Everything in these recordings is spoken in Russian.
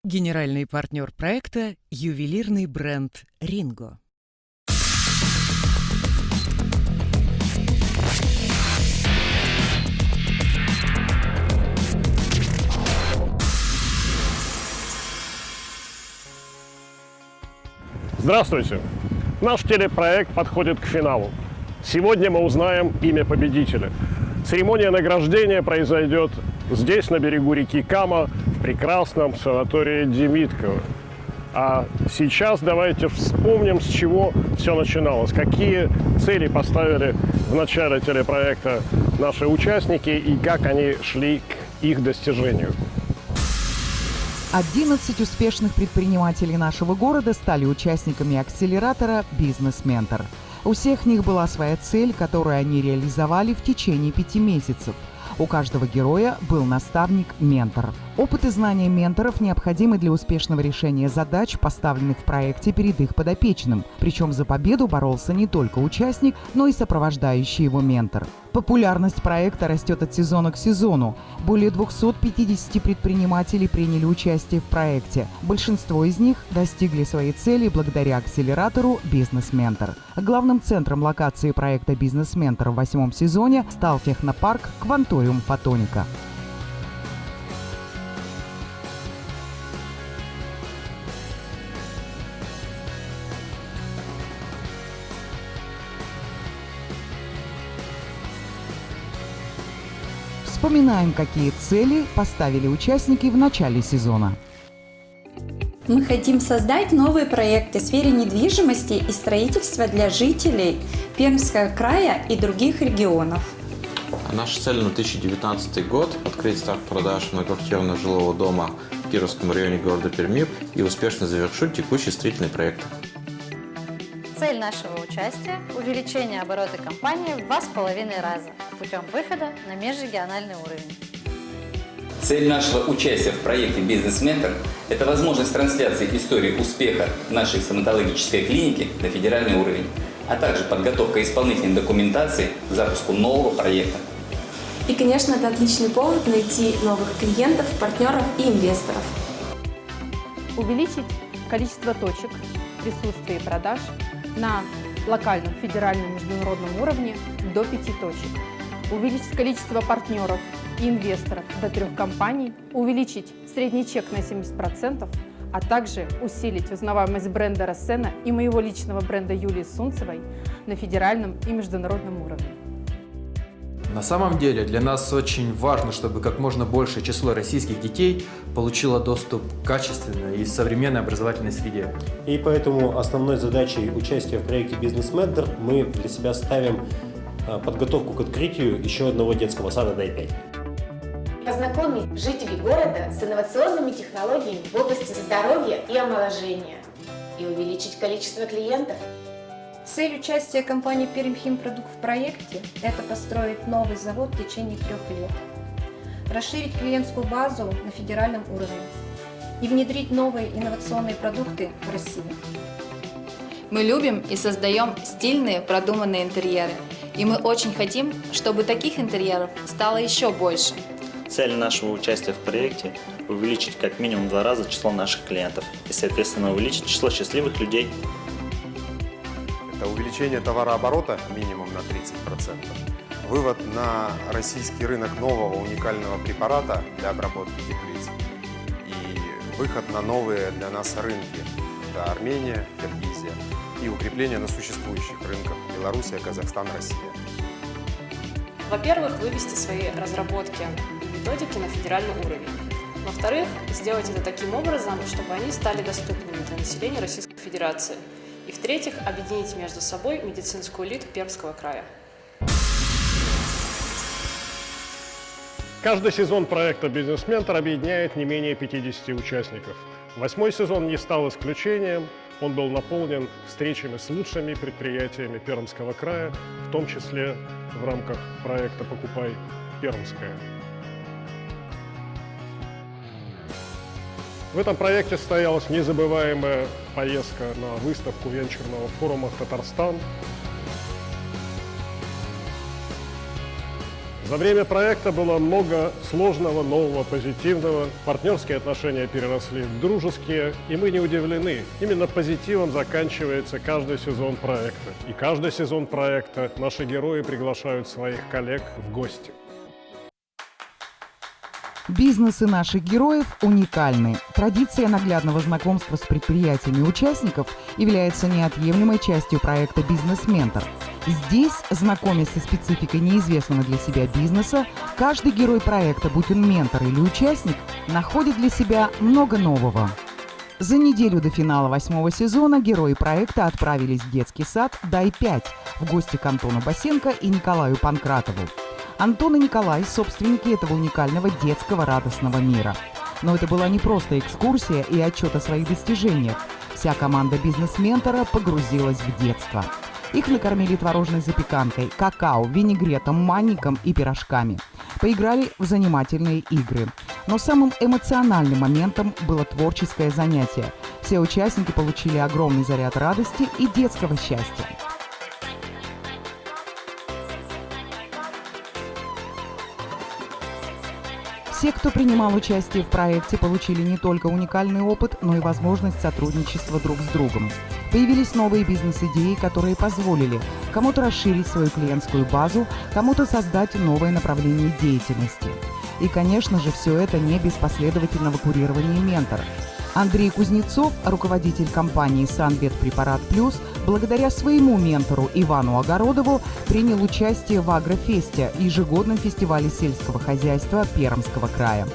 Генеральный партнер проекта – ювелирный бренд «Ринго». Здравствуйте! Наш телепроект подходит к финалу. Сегодня мы узнаем имя победителя. Церемония награждения произойдет здесь, на берегу реки Кама, в прекрасном санатории Демидково. А сейчас давайте вспомним, с чего все начиналось, какие цели поставили в начале телепроекта наши участники и как они шли к их достижению. 11 успешных предпринимателей нашего города стали участниками акселератора «Бизнес-ментор». У всех них была своя цель, которую они реализовали в течение 5 месяцев. У каждого героя был наставник-ментор. Опыт и знания менторов необходимы для успешного решения задач, поставленных в проекте перед их подопечным. Причем за победу боролся не только участник, но и сопровождающий его ментор. Популярность проекта растет от сезона к сезону. Более 250 предпринимателей приняли участие в проекте. Большинство из них достигли своей цели благодаря акселератору «Бизнес-ментор». Главным центром локации проекта «Бизнес-ментор» в 8-м сезоне стал технопарк «Кванториум Фотоника». Вспоминаем, какие цели поставили участники в начале сезона. Мы хотим создать новые проекты в сфере недвижимости и строительства для жителей Пермского края и других регионов. Наша цель на 2019 год – открыть старт продаж многоквартирного жилого дома в Кировском районе города Перми и успешно завершить текущие строительные проекты. Цель нашего участия – увеличение оборота компании в 2,5 раза путем выхода на межрегиональный уровень. Цель нашего участия в проекте «Бизнес-ментор» – это возможность трансляции истории успеха нашей стоматологической клиники на федеральный уровень, а также подготовка исполнительной документации к запуску нового проекта. И, конечно, это отличный повод найти новых клиентов, партнеров и инвесторов. Увеличить количество точек присутствия и продаж на локальном, федеральном, международном уровне до 5 точек. Увеличить количество партнеров и инвесторов до 3 компаний, увеличить средний чек на 70%, а также усилить узнаваемость бренда Рассена и моего личного бренда Юлии Сунцевой на федеральном и международном уровне. На самом деле для нас очень важно, чтобы как можно большее число российских детей получило доступ к качественной и современной образовательной среде. И поэтому основной задачей участия в проекте «Бизнес-ментор» мы для себя ставим подготовку к открытию еще одного детского сада «Дай-5». Познакомить жителей города с инновационными технологиями в области здоровья и омоложения и увеличить количество клиентов. Цель участия компании «Пермхимпродукт» в проекте – это построить новый завод в течение 3 лет, расширить клиентскую базу на федеральном уровне и внедрить новые инновационные продукты в России. Мы любим и создаем стильные, продуманные интерьеры. И мы очень хотим, чтобы таких интерьеров стало еще больше. Цель нашего участия в проекте – увеличить как минимум в 2 раза число наших клиентов и, соответственно, увеличить число счастливых людей. Это увеличение товарооборота минимум на 30%, вывод на российский рынок нового уникального препарата для обработки теплиц и выход на новые для нас рынки – это Армения, Киргизия, и укрепление на существующих рынках – Белоруссия, Казахстан, Россия. Во-первых, вывести свои разработки и методики на федеральный уровень. Во-вторых, сделать это таким образом, чтобы они стали доступными для населения Российской Федерации. И в-третьих, объединить между собой медицинскую элиту Пермского края. Каждый сезон проекта «Бизнес-ментор» объединяет не менее 50 участников. 8-й сезон не стал исключением. Он был наполнен встречами с лучшими предприятиями Пермского края, в том числе в рамках проекта «Покупай Пермское». В этом проекте состоялась незабываемая поездка на выставку венчурного форума в Татарстан. За время проекта было много сложного, нового, позитивного. Партнерские отношения переросли в дружеские, и мы не удивлены. Именно позитивом заканчивается каждый сезон проекта. И каждый сезон проекта наши герои приглашают своих коллег в гости. Бизнесы наших героев уникальны. Традиция наглядного знакомства с предприятиями участников является неотъемлемой частью проекта «Бизнес-ментор». Здесь, знакомясь со спецификой неизвестного для себя бизнеса, каждый герой проекта, будь он ментор или участник, находит для себя много нового. За неделю до финала 8-го сезона герои проекта отправились в детский сад «Дай-5» в гости к Антону Басенко и Николаю Панкратову. Антон и Николай – собственники этого уникального детского радостного мира. Но это была не просто экскурсия и отчет о своих достижениях. Вся команда бизнес-ментора погрузилась в детство. Их накормили творожной запеканкой, какао, винегретом, манником и пирожками. Поиграли в занимательные игры. Но самым эмоциональным моментом было творческое занятие. Все участники получили огромный заряд радости и детского счастья. Все, кто принимал участие в проекте, получили не только уникальный опыт, но и возможность сотрудничества друг с другом. Появились новые бизнес-идеи, которые позволили кому-то расширить свою клиентскую базу, кому-то создать новое направление деятельности. И, конечно же, все это не без последовательного курирования ментора. Андрей Кузнецов, руководитель компании «Санветпрепарат Плюс», благодаря своему ментору Ивану Огородову принял участие в Агрофесте, ежегодном фестивале сельского хозяйства Пермского края.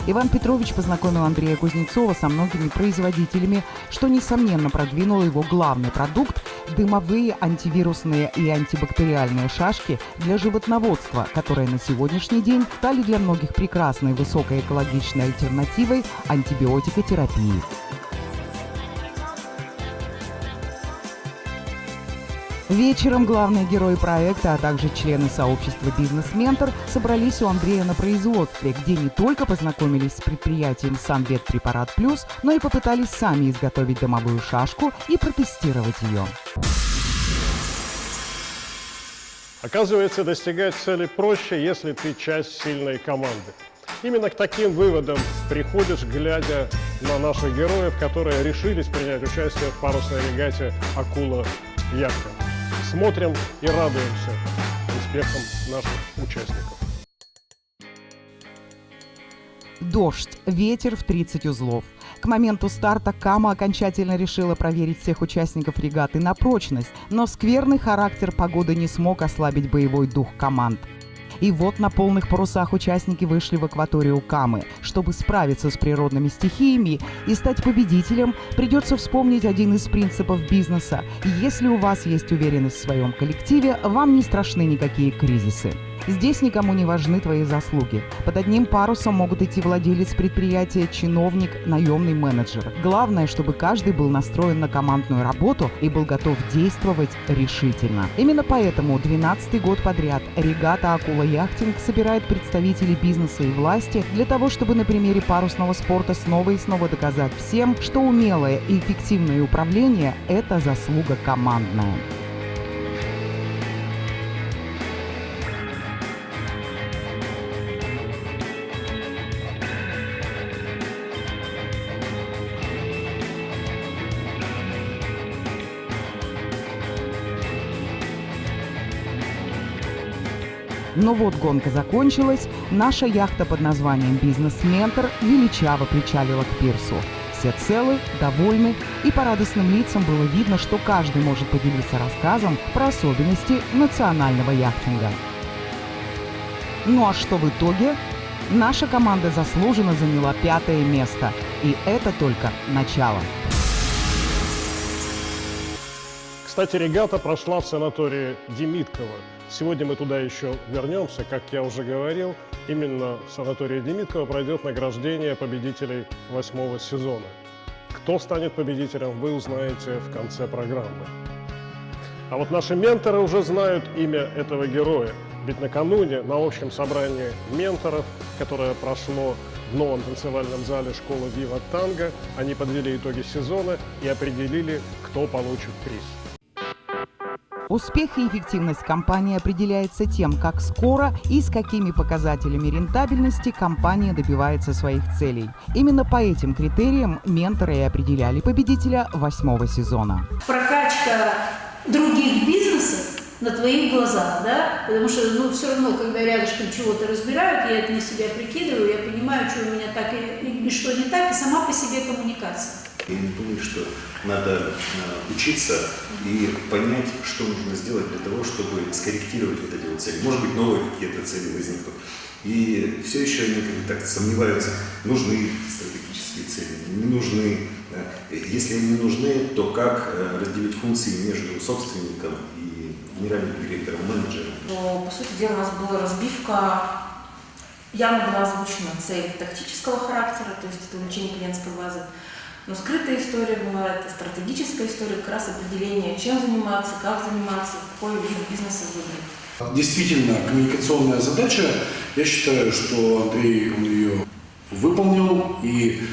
Иван Петрович познакомил Андрея Кузнецова со многими производителями, что, несомненно, продвинуло его главный продукт – дымовые антивирусные и антибактериальные шашки для животноводства, которые на сегодняшний день стали для многих прекрасной высокоэкологичной альтернативой антибиотикотерапии. Вечером главные герои проекта, а также члены сообщества «Бизнес-ментор» собрались у Андрея на производстве, где не только познакомились с предприятием «Санветпрепарат Плюс», но и попытались сами изготовить дымовую шашку и протестировать ее. Оказывается, достигать цели проще, если ты часть сильной команды. Именно к таким выводам приходишь, глядя на наших героев, которые решились принять участие в парусной регате «Акула-Яхта». Смотрим и радуемся успехам наших участников. Дождь, ветер в 30 узлов. К моменту старта Кама окончательно решила проверить всех участников регаты на прочность, но скверный характер погоды не смог ослабить боевой дух команд. И вот на полных парусах участники вышли в акваторию Камы. Чтобы справиться с природными стихиями и стать победителем, придется вспомнить один из принципов бизнеса. Если у вас есть уверенность в своем коллективе, вам не страшны никакие кризисы. Здесь никому не важны твои заслуги. Под одним парусом могут идти владелец предприятия, чиновник, наемный менеджер. Главное, чтобы каждый был настроен на командную работу и был готов действовать решительно. Именно поэтому 12-й год подряд регата «Акула-Яхтинг» собирает представителей бизнеса и власти для того, чтобы на примере парусного спорта снова и снова доказать всем, что умелое и эффективное управление – это заслуга командная. Но вот гонка закончилась, наша яхта под названием «Бизнес-ментор» величаво причалила к пирсу. Все целы, довольны, и по радостным лицам было видно, что каждый может поделиться рассказом про особенности национального яхтинга. Ну а что в итоге? Наша команда заслуженно заняла 5-е место, и это только начало. Кстати, регата прошла в санатории Демидково. Сегодня мы туда еще вернемся. Как я уже говорил, именно в санатории Демидково пройдет награждение победителей 8-го сезона. Кто станет победителем, вы узнаете в конце программы. А вот наши менторы уже знают имя этого героя. Ведь накануне на общем собрании менторов, которое прошло в новом танцевальном зале школы Viva Tango, они подвели итоги сезона и определили, кто получит приз. Успех и эффективность компании определяется тем, как скоро и с какими показателями рентабельности компания добивается своих целей. Именно по этим критериям менторы и определяли победителя 8-го сезона. Прокачка других бизнесов на твоих глазах, да? Потому что, все равно, когда рядышком чего-то разбирают, я это на себя прикидываю, я понимаю, что у меня так и что не так, и сама по себе коммуникация. Я не думаю, что надо учиться и понять, что нужно сделать для того, чтобы скорректировать вот эти вот цели. Может быть, новые какие-то цели возникнут. И все еще они так сомневаются, нужны стратегические цели, не нужны. Если они не нужны, то как разделить функции между собственником и генеральным директором, менеджером? По сути дела, у нас была разбивка. Явно была озвучена цель тактического характера, то есть это увеличение клиентской базы. Но скрытая история была, это стратегическая история, как раз определение, чем заниматься, какой вид бизнеса выбрать. Действительно, коммуникационная задача, я считаю, что Андрей ее выполнил, и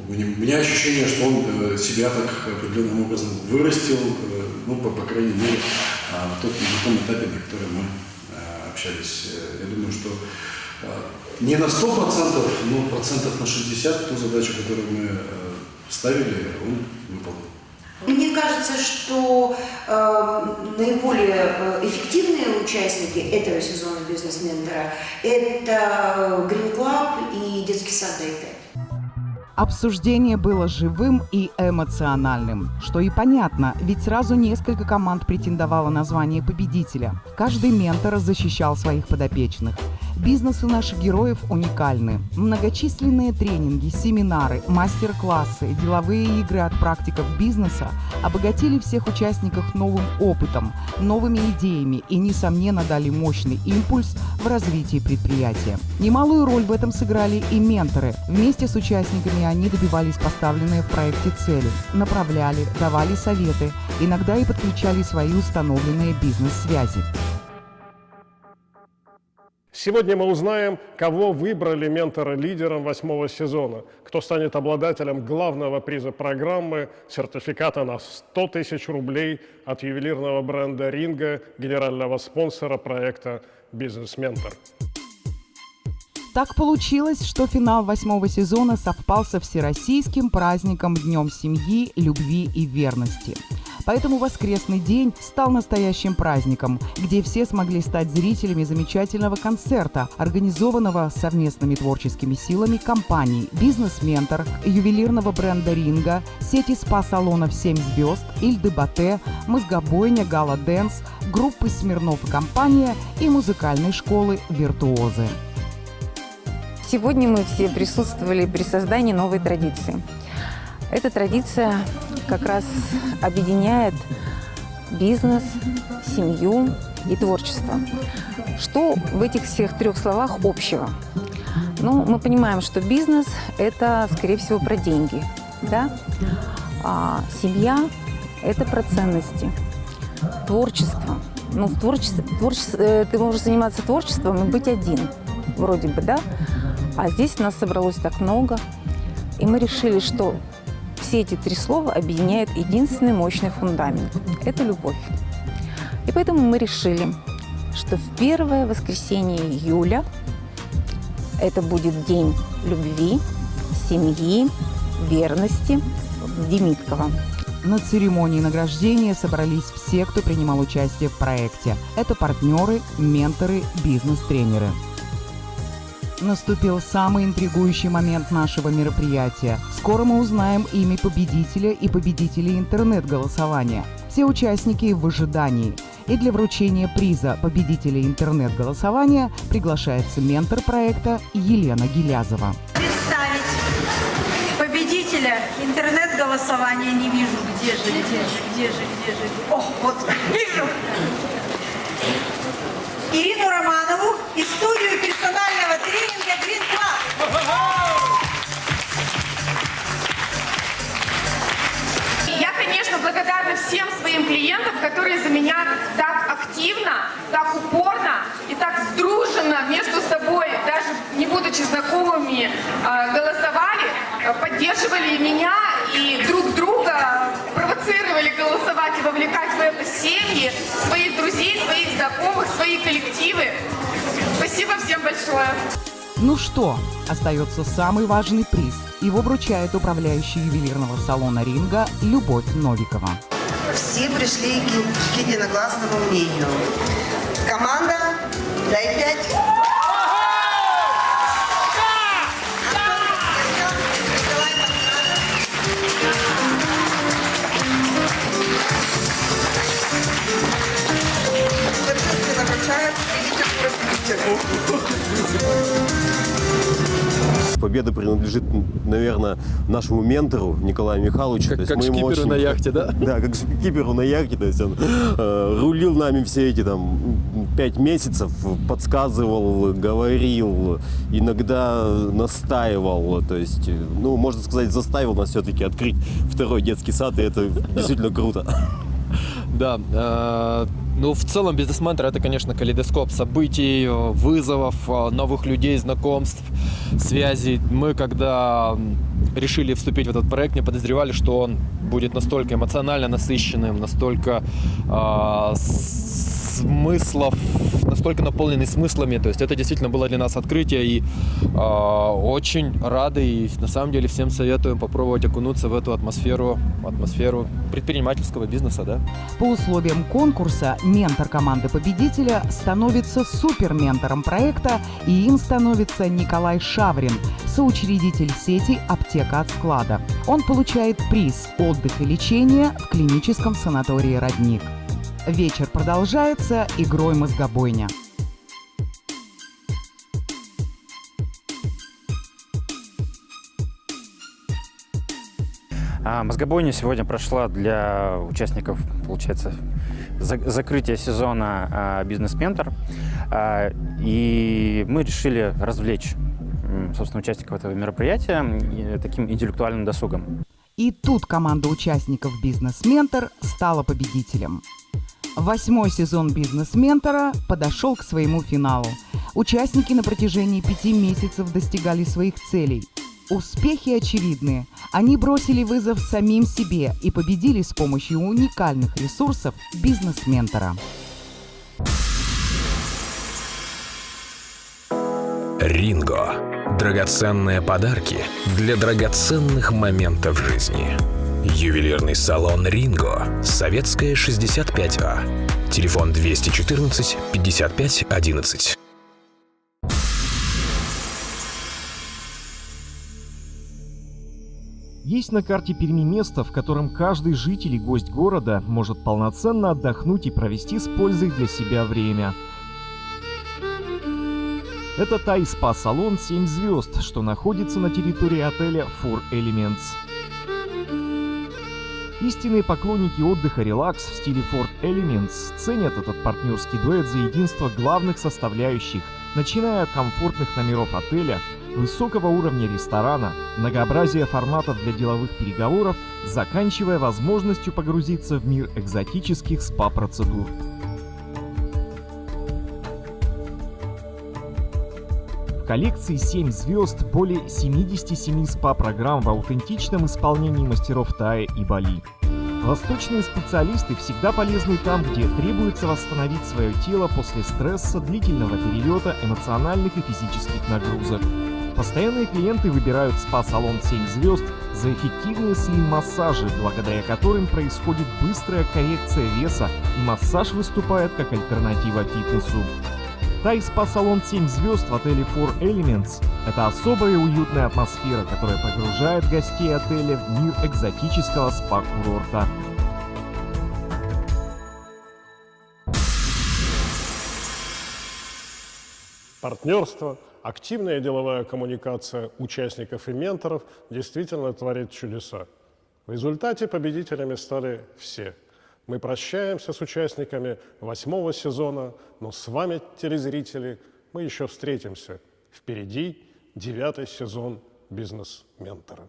у меня ощущение, что он себя так определенным образом вырастил, по крайней мере, на том этапе, на котором мы общались. Я думаю, что не на 100%, но процентов на 60% ту задачу, которую мы ставили, он выполнил. Мне кажется, что наиболее эффективные участники этого сезона бизнес-ментора – это Green Club и детский сад Day5. Обсуждение было живым и эмоциональным, что и понятно, ведь сразу несколько команд претендовало на звание победителя. Каждый ментор защищал своих подопечных. Бизнесы наших героев уникальны. Многочисленные тренинги, семинары, мастер-классы, деловые игры от практиков бизнеса обогатили всех участников новым опытом, новыми идеями и, несомненно, дали мощный импульс в развитии предприятия. Немалую роль в этом сыграли и менторы. Вместе с участниками они добивались поставленные в проекте цели, направляли, давали советы, иногда и подключали свои установленные бизнес-связи. Сегодня мы узнаем, кого выбрали менторы лидером 8-го сезона, кто станет обладателем главного приза программы, сертификата на 100 тысяч рублей от ювелирного бренда «Ринго», генерального спонсора проекта «Бизнес-ментор». Так получилось, что финал 8-го сезона совпал со всероссийским праздником Днем семьи, любви и верности. Поэтому воскресный день стал настоящим праздником, где все смогли стать зрителями замечательного концерта, организованного совместными творческими силами компаний «Бизнес-ментор», ювелирного бренда «Ринго», сети спа-салонов «7 звезд», «Иль-де-Батте», «Мозгобойня», «Гала Дэнс», группы «Смирнов и компания» и музыкальной школы «Виртуозы». Сегодня мы все присутствовали при создании новой традиции. Эта традиция как раз объединяет бизнес, семью и творчество. Что в этих всех трех словах общего? Мы понимаем, что бизнес – это, скорее всего, про деньги, да? А семья – это про ценности. Творчество. Ты можешь заниматься творчеством и быть один, вроде бы, да? А здесь нас собралось так много, и мы решили, что все эти три слова объединяют единственный мощный фундамент – это любовь. И поэтому мы решили, что в первое воскресенье июля это будет день любви, семьи, верности в Демидково. На церемонии награждения собрались все, кто принимал участие в проекте. Это партнеры, менторы, бизнес-тренеры. Наступил самый интригующий момент нашего мероприятия. Скоро мы узнаем имя победителя и победителей интернет-голосования. Все участники в ожидании. И для вручения приза победителя интернет-голосования приглашается ментор проекта Елена Гилязова. Представить победителя интернет-голосования не вижу. Где же? О, вот, вижу! Ирину Романову и студию персонального тренинга Green Club. Я, конечно, благодарна всем своим клиентам, которые за меня так активно, так упорно и так сдруженно между собой, даже не будучи знакомыми, голосовали, поддерживали меня и друг друга, провоцировали планировали голосовать и вовлекать в это семьи, своих друзей, своих знакомых, свои коллективы. Спасибо всем большое. Ну что, остается самый важный приз. Его вручает управляющий ювелирного салона «Ринго» Любовь Новикова. Все пришли к единогласному мнению. Команда, дай 5. Победа принадлежит, наверное, нашему ментору Николаю Михайловичу. Как шкиперу на яхте, да? Да, как шкиперу на яхте. То есть он рулил нами все эти 5 месяцев, подсказывал, говорил, иногда настаивал. То есть, ну, можно сказать, заставил нас все-таки открыть второй детский сад, и это действительно круто. Да, ну, в целом бизнес-ментор — это, конечно, калейдоскоп событий, вызовов, новых людей, знакомств, связей. Мы, когда решили вступить в этот проект, не подозревали, что он будет настолько эмоционально насыщенным, настолько смыслов, настолько наполненный смыслами. То есть это действительно было для нас открытие, и очень рады, и на самом деле всем советуем попробовать окунуться в эту атмосферу предпринимательского бизнеса, да. По условиям конкурса ментор команды победителя становится суперментором проекта, и им становится Николай Шаврин, соучредитель сети «Аптека от склада». Он получает приз «Отдых и лечение» в клиническом санатории «Родник». Вечер продолжается игрой «Мозгобойня». Мозгобойня сегодня прошла для участников, получается, закрытие сезона «Бизнес-ментор». И мы решили развлечь, собственно, участников этого мероприятия таким интеллектуальным досугом. И тут команда участников «Бизнес-ментор» стала победителем. 8-й сезон «Бизнес-ментора» подошел к своему финалу. Участники на протяжении 5 месяцев достигали своих целей. Успехи очевидны. Они бросили вызов самим себе и победили с помощью уникальных ресурсов «Бизнес-ментора». Ринго. Драгоценные подарки для драгоценных моментов жизни. Ювелирный салон «Ринго», Советская, 65А. Телефон 214 55 11. Есть на карте Перми место, в котором каждый житель и гость города может полноценно отдохнуть и провести с пользой для себя время. Это тай-спа-салон «7 звезд», что находится на территории отеля Four Elements. Истинные поклонники отдыха релакс в стиле Four Elements ценят этот партнерский дуэт за единство главных составляющих, начиная от комфортных номеров отеля, высокого уровня ресторана, многообразия форматов для деловых переговоров, заканчивая возможностью погрузиться в мир экзотических спа-процедур. В коллекции 7 звезд более 77 спа-программ в аутентичном исполнении мастеров Тая и Бали. Восточные специалисты всегда полезны там, где требуется восстановить свое тело после стресса, длительного перелета, эмоциональных и физических нагрузок. Постоянные клиенты выбирают спа-салон 7 звезд за эффективные слим-массажи, благодаря которым происходит быстрая коррекция веса и массаж выступает как альтернатива фитнесу. Тай-спа-салон 7 звезд в отеле Four Elements – это особая и уютная атмосфера, которая погружает гостей отеля в мир экзотического спа-курорта. Партнерство, активная деловая коммуникация участников и менторов действительно творит чудеса. В результате победителями стали все. Мы прощаемся с участниками 8-го сезона, но с вами, телезрители, мы еще встретимся. Впереди 9-й сезон «Бизнес-ментора».